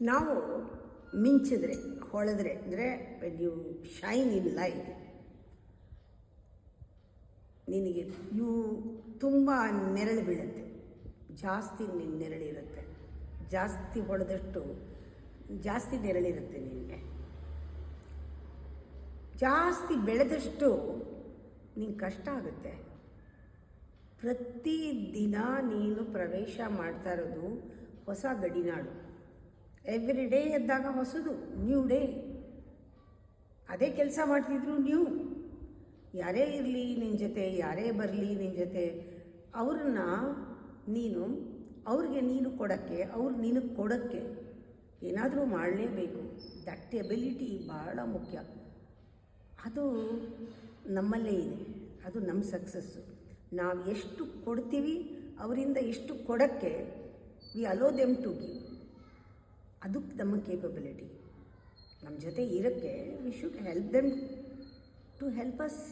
ನಾವು ಮಿಂಚಿದ್ರೆ, ಹೊಳೆದ್ರೆ, ಅಂದರೆ when you shine in light, ನಿನಗೆ ತುಂಬ ನೆರಳು ಬೀಳುತ್ತೆ, ಜಾಸ್ತಿ ನಿನ್ನ ನೆರಳಿರುತ್ತೆ. ಜಾಸ್ತಿ ಹೊಡೆದಷ್ಟು ಜಾಸ್ತಿ ನೆರಳಿರುತ್ತೆ ನಿನಗೆ. ಜಾಸ್ತಿ ಬೆಳೆದಷ್ಟು ನಿಂಗೆ ಕಷ್ಟ ಆಗುತ್ತೆ. ಪ್ರತಿದಿನ ನೀನು ಪ್ರವೇಶ ಮಾಡ್ತಾ ಇರೋದು ಹೊಸ ಗಡಿನಾಡು. ಎವ್ರಿ ಡೇ ಎದ್ದಾಗ ಹೊಸದು, ನ್ಯೂ ಡೇ. ಅದೇ ಕೆಲಸ ಮಾಡ್ತಿದ್ರು ನೀವು. ಯಾರೇ ಇರಲಿ ನಿನ್ನ ಜೊತೆ, ಯಾರೇ ಬರಲಿ ನಿನ್ನ ಜೊತೆ, ಅವ್ರನ್ನ ನೀನು ಅವ್ರಿಗೆ ನೀನು ಕೊಡೋಕ್ಕೆ, ಅವ್ರು ನಿನಗೆ ಕೊಡೋಕ್ಕೆ ಏನಾದರೂ ಮಾಡಲೇಬೇಕು. ದಟ್ ಎಬಿಲಿಟಿ ಭಾಳ ಮುಖ್ಯ. ಅದು ನಮ್ಮಲ್ಲೇ ಇದೆ, ಅದು ನಮ್ಮ ಸಕ್ಸಸ್ಸು. ನಾವು ಎಷ್ಟು ಕೊಡ್ತೀವಿ ಅವರಿಂದ ಎಷ್ಟು ಕೊಡೋಕ್ಕೆ, we allow them to give. ಅದು ನಮ್ಮ ಕೇಪಬಿಲಿಟಿ. ನಮ್ಮ ಜೊತೆ ಇರೋಕ್ಕೆ we should help them to help us.